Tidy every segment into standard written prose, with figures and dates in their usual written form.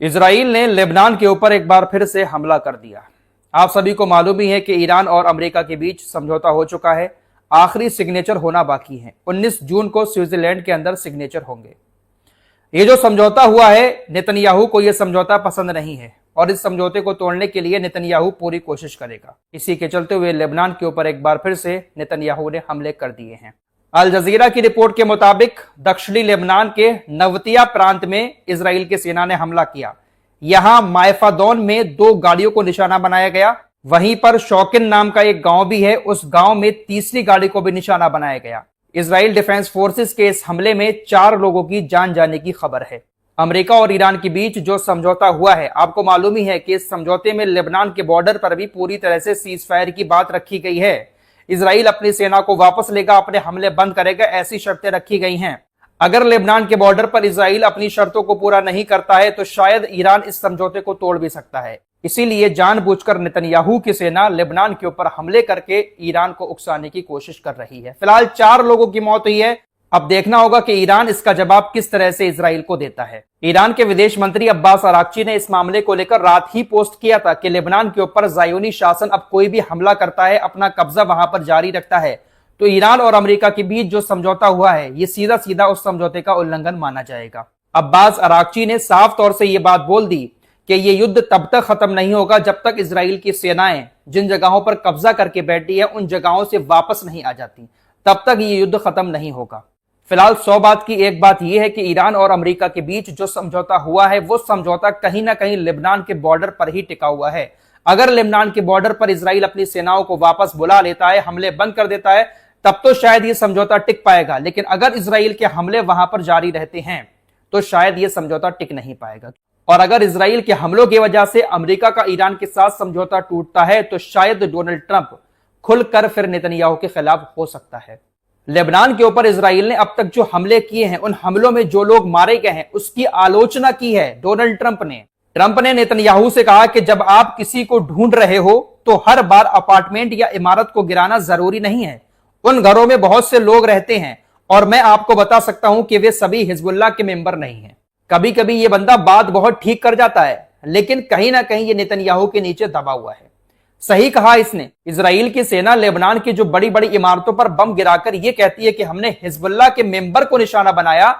Israel ने Lebanon के ऊपर एक बार फिर से हमला कर दिया। आप सभी को मालूम ही है कि ईरान और अमेरिका के बीच समझौता हो चुका है। आखिरी सिग्नेचर होना बाकी है। 19 जून को स्विट्जरलैंड के अंदर सिग्नेचर होंगे। ये जो समझौता हुआ है, नेतन्याहू को यह समझौता पसंद नहीं है और इस समझौते को तोड़ने के लिए नेतन्याहू पूरी कोशिश करेगा। इसी के चलते हुए लेबनान के ऊपर एक बार फिर से नेतन्याहू ने हमले कर दिए हैं। अल जजीरा की रिपोर्ट के मुताबिक दक्षिणी लेबनान के नवतिया प्रांत में इजराइल की सेना ने हमला किया। यहां मायफादोन में 2 गाड़ियों को निशाना बनाया गया। वहीं पर शौकिन नाम का एक गांव भी है, उस गांव में तीसरी गाड़ी को भी निशाना बनाया गया। इजराइल डिफेंस फोर्सेस के इस हमले में 4 लोगों की जान जाने की खबर है। अमेरिका और ईरान के बीच जो समझौता हुआ है, आपको मालूम ही है कि इस समझौते में लेबनान के बॉर्डर पर भी पूरी तरह से सीज फायर की बात रखी गई है। इजराइल अपनी सेना को वापस लेगा, अपने हमले बंद करेगा, ऐसी शर्तें रखी गई हैं। अगर लेबनान के बॉर्डर पर इजराइल अपनी शर्तों को पूरा नहीं करता है तो शायद ईरान इस समझौते को तोड़ भी सकता है। इसीलिए जानबूझकर नेतन्याहू की सेना लेबनान के ऊपर हमले करके ईरान को उकसाने की कोशिश कर रही है। फिलहाल 4 लोगों की मौत हुई है। अब देखना होगा कि ईरान इसका जवाब किस तरह से इजराइल को देता है। ईरान के विदेश मंत्री अब्बास अराक्ची ने इस मामले को लेकर रात ही पोस्ट किया था कि लेबनान के ऊपर ज़ायोनी शासन अब कोई भी हमला करता है, अपना कब्जा वहां पर जारी रखता है, तो ईरान और अमेरिका के बीच जो समझौता हुआ है, ये सीधा सीधा उस समझौते का उल्लंघन माना जाएगा। अब्बास अराक्ची ने साफ तौर से ये बात बोल दी कि ये युद्ध तब तक खत्म नहीं होगा जब तक इजराइल की सेनाएं जिन जगहों पर कब्जा करके बैठी है उन जगहों से वापस नहीं आ जाती, तब तक ये युद्ध खत्म नहीं होगा। फिलहाल 100 बात की एक बात यह है कि ईरान और अमेरिका के बीच जो समझौता हुआ है वो समझौता कहीं ना कहीं लेबनान के बॉर्डर पर ही टिका हुआ है। अगर लेबनान के बॉर्डर पर इजराइल अपनी सेनाओं को वापस बुला लेता है, हमले बंद कर देता है, तब तो शायद ये समझौता टिक पाएगा। लेकिन अगर इजराइल के हमले वहां पर जारी रहते हैं तो शायद ये समझौता टिक नहीं पाएगा। और अगर इजराइल के हमलों की वजह से अमेरिका का ईरान के साथ समझौता टूटता है तो शायद डोनाल्ड ट्रंप खुलकर फिर नेतन्याहू के खिलाफ हो सकता है। लेबनान के ऊपर इजराइल ने अब तक जो हमले किए हैं, उन हमलों में जो लोग मारे गए हैं, उसकी आलोचना की है डोनाल्ड ट्रंप ने। ट्रंप ने नेतन्याहू से कहा कि जब आप किसी को ढूंढ रहे हो तो हर बार अपार्टमेंट या इमारत को गिराना जरूरी नहीं है। उन घरों में बहुत से लोग रहते हैं और मैं आपको बता सकता हूं कि वे सभी हिजबुल्लाह के मेंबर नहीं हैं। कभी कभी ये बंदा बात बहुत ठीक कर जाता है, लेकिन कहीं ना कहीं ये नेतन्याहू के नीचे दबा हुआ है। सही कहा इसने। इजराइल की सेना लेबनान की जो बड़ी बड़ी इमारतों पर बम गिराकर यह कहती है कि हमने हिजबुल्लाह के मेंबर को निशाना बनाया।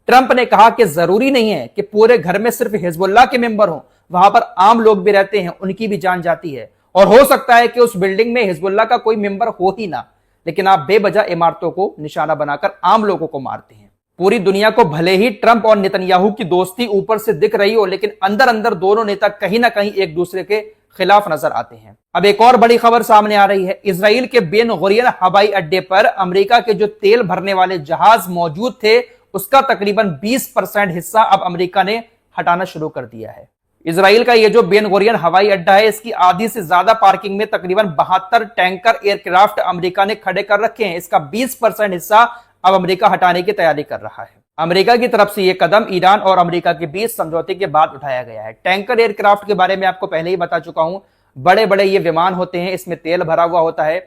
ट्रंप ने कहा कि जरूरी नहीं है कि पूरे घर में सिर्फ हिजबुल्लाह के मेंबर हों, वहां पर आम लोग भी रहते हैं, उनकी भी जान जाती है। और हो सकता है कि उस बिल्डिंग में हिजबुल्लाह का कोई मेंबर हो ही ना, लेकिन आप बेवजह इमारतों को निशाना बनाकर आम लोगों को मारते हैं। पूरी दुनिया को भले ही ट्रंप और नेतन्याहू की दोस्ती ऊपर से दिख रही हो, लेकिन अंदर अंदर दोनों नेता कहीं ना कहीं एक दूसरे के खिलाफ नजर आते हैं। अब एक और बड़ी खबर सामने आ रही है। इजराइल के बेन गुरियन हवाई अड्डे पर अमेरिका के जो तेल भरने वाले जहाज मौजूद थे, उसका तकरीबन 20% हिस्सा अब अमेरिका ने हटाना शुरू कर दिया है। इजराइल का ये जो बेन गुरियन हवाई अड्डा है, इसकी आधी से ज्यादा पार्किंग में तकरीबन 72 टैंकर एयरक्राफ्ट अमेरिका ने खड़े कर रखे हैं। इसका 20% हिस्सा अब अमेरिका हटाने की तैयारी कर रहा है। अमेरिका की तरफ से यह कदम ईरान और अमेरिका के बीच समझौते के बाद उठाया गया है। टैंकर एयरक्राफ्ट के बारे में आपको पहले ही बता चुका हूं। बड़े बड़े ये विमान होते हैं, इसमें तेल भरा हुआ होता है।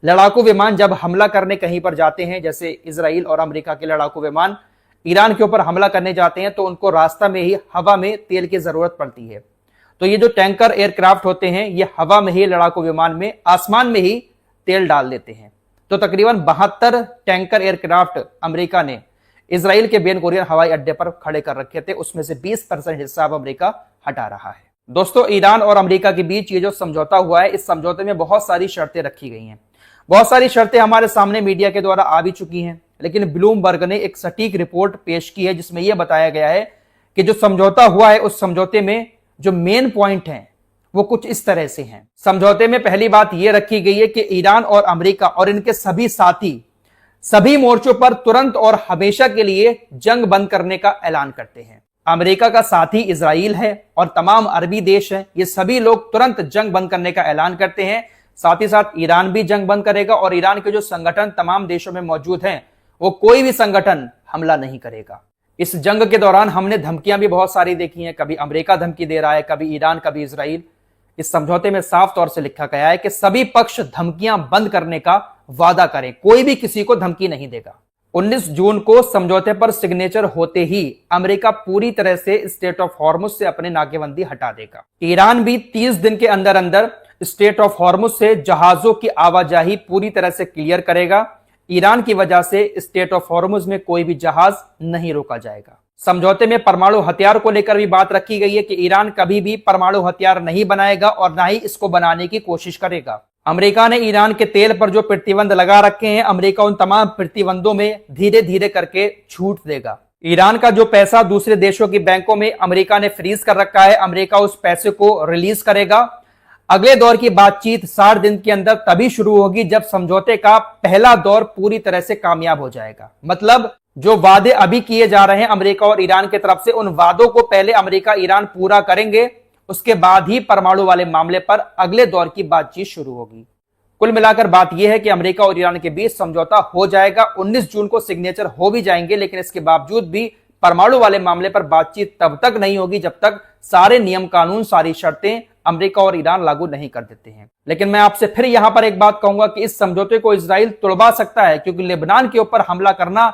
लड़ाकू विमान जब हमला करने कहीं पर जाते हैं, जैसे इजराइल और अमेरिका के लड़ाकू विमान ईरान के ऊपर हमला करने जाते हैं, तो उनको रास्ता में ही हवा में तेल की जरूरत पड़ती है। तो ये जो टैंकर एयरक्राफ्ट होते हैं, ये हवा में ही लड़ाकू विमान में, आसमान में ही तेल डाल देते हैं। तो तकरीबन 72 टैंकर एयरक्राफ्ट अमेरिका ने इजराइल के बेन गुरियन हवाई अड्डे पर खड़े कर रखे थे। उसमें से 20% हिस्सा अब अमेरिका हटा रहा है। दोस्तों, ईरान और अमेरिका के बीच ये जो समझौता हुआ है, इस समझौते में बहुत सारी शर्तें रखी गई हैं। बहुत सारी शर्तें हमारे सामने मीडिया के द्वारा आ भी चुकी हैं, लेकिन ब्लूमबर्ग ने एक सटीक रिपोर्ट पेश की है जिसमें यह बताया गया है कि जो समझौता हुआ है, उस समझौते में जो मेन पॉइंट हैं वो कुछ इस तरह से हैं। समझौते में पहली बात यह रखी गई है कि ईरान और अमेरिका और इनके सभी साथी सभी मोर्चों पर तुरंत और हमेशा के लिए जंग बंद करने का ऐलान करते हैं। अमेरिका का साथी इजराइल है और तमाम अरबी देश हैं, ये सभी लोग तुरंत जंग बंद करने का ऐलान करते हैं। साथ ही साथ ईरान भी जंग बंद करेगा और ईरान के जो संगठन तमाम देशों में मौजूद हैं, वो कोई भी संगठन हमला नहीं करेगा। इस जंग के दौरान हमने धमकियां भी बहुत सारी देखी हैं। कभी अमेरिका धमकी दे रहा है, कभी ईरान, कभी इजराइल। इस समझौते में साफ तौर से लिखा गया है कि सभी पक्ष धमकियां बंद करने का वादा करें, कोई भी किसी को धमकी नहीं देगा। 19 जून को समझौते पर सिग्नेचर होते ही अमेरिका पूरी तरह से स्टेट ऑफ हॉर्मुज से अपनी नाकेबंदी हटा देगा। ईरान भी 30 दिन के अंदर अंदर स्टेट ऑफ हॉर्मुज से जहाजों की आवाजाही पूरी तरह से क्लियर करेगा। ईरान की वजह से स्टेट ऑफ हॉर्मुज में कोई भी जहाज नहीं रोका जाएगा। समझौते में परमाणु हथियार को लेकर भी बात रखी गई है कि ईरान कभी भी परमाणु हथियार नहीं बनाएगा और ना ही इसको बनाने की कोशिश करेगा। अमेरिका ने ईरान के तेल पर जो प्रतिबंध लगा रखे हैं, अमेरिका उन तमाम प्रतिबंधों में धीरे धीरे करके छूट देगा। ईरान का जो पैसा दूसरे देशों की बैंकों में अमेरिका ने फ्रीज कर रखा है, अमेरिका उस पैसे को रिलीज करेगा। अगले दौर की बातचीत 60 दिन के अंदर तभी शुरू होगी जब समझौते का पहला दौर पूरी तरह से कामयाब हो जाएगा। मतलब जो वादे अभी किए जा रहे हैं अमेरिका और ईरान की तरफ से, उन वादों को पहले अमेरिका ईरान पूरा करेंगे, उसके बाद ही परमाणु वाले मामले पर अगले दौर की बातचीत शुरू होगी। कुल मिलाकर बात यह है कि अमेरिका और ईरान के बीच समझौता हो जाएगा। 19 जून को सिग्नेचर हो भी जाएंगे, लेकिन इसके बावजूद भी परमाणु वाले मामले पर बातचीत तब तक नहीं होगी जब तक सारे नियम कानून, सारी शर्तें अमेरिका और ईरान लागू नहीं कर देते हैं। लेकिन मैं आपसे फिर यहां पर एक बात कहूंगा कि इस समझौते को इजराइल तोड़वा सकता है, क्योंकि लेबनान के ऊपर हमला करना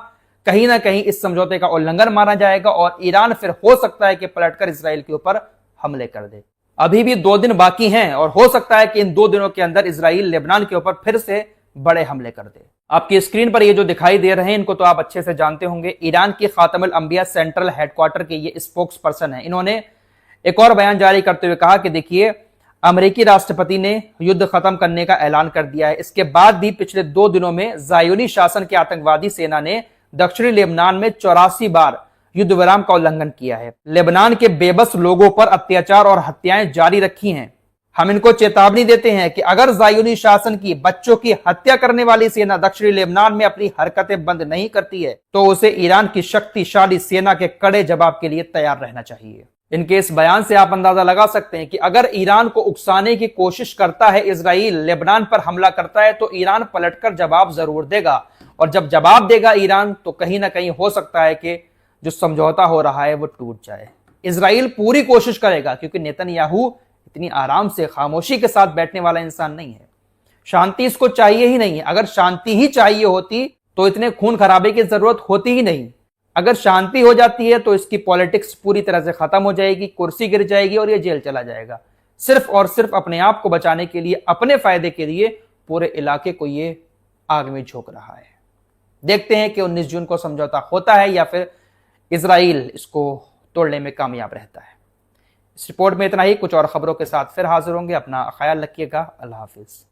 कहीं ना कहीं इस समझौते का उल्लंघन माना जाएगा और ईरान फिर हो सकता है कि पलटकर इजराइल के ऊपर हमले कर दे। अभी भी 2 दिन बाकी हैं और हो सकता है कि इन 2 दिनों के अंदर इजराइल लेबनान के ऊपर फिर से बड़े हमले कर दे। आपकी स्क्रीन पर ये जो दिखाई दे रहे हैं इनको तो आप अच्छे से जानते होंगे। ईरान की खातमुल अंबिया सेंट्रल हेडक्वार्टर के ये स्पोक्स पर्सन है। इन्होंने एक और बयान जारी करते हुए कहा कि देखिए, अमेरिकी राष्ट्रपति ने युद्ध खत्म करने का ऐलान कर दिया है। इसके बाद भी पिछले 2 दिनों में ज़ायोनी शासन की आतंकवादी सेना ने दक्षिणी लेबनान में 84 बार युद्ध विराम का उल्लंघन किया है। लेबनान के बेबस लोगों पर अत्याचार और हत्याएं जारी रखी हैं। हम इनको चेतावनी देते हैं कि अगर ज़ायोनी शासन की बच्चों की हत्या करने वाली सेना दक्षिणी लेबनान में अपनी हरकतें बंद नहीं करती है तो उसे ईरान की शक्तिशाली सेना के कड़े जवाब के लिए तैयार रहना चाहिए। इनके इस बयान से आप अंदाजा लगा सकते हैं कि अगर ईरान को उकसाने की कोशिश करता है इजराइल, लेबनान पर हमला करता है, तो ईरान पलटकर जवाब जरूर देगा। और जब जवाब देगा ईरान, तो कहीं ना कहीं हो सकता है कि जो समझौता हो रहा है वो टूट जाए। इजराइल पूरी कोशिश करेगा, क्योंकि नेतन्याहू इतनी आराम से खामोशी के साथ बैठने वाला इंसान नहीं है। शांति इसको चाहिए ही नहीं है। अगर शांति ही चाहिए होती तो इतने खून खराबे की जरूरत होती ही नहीं। अगर शांति हो जाती है तो इसकी पॉलिटिक्स पूरी तरह से खत्म हो जाएगी, कुर्सी गिर जाएगी और ये जेल चला जाएगा। सिर्फ और सिर्फ अपने आप को बचाने के लिए, अपने फायदे के लिए पूरे इलाके को ये आग में झोंक रहा है। देखते हैं कि 19 जून को समझौता होता है या फिर इजराइल इसको तोड़ने में कामयाब रहता है। इस रिपोर्ट में इतना ही। कुछ और खबरों के साथ फिर हाजिर होंगे। अपना ख्याल रखिएगा। अल्लाह हाफिज।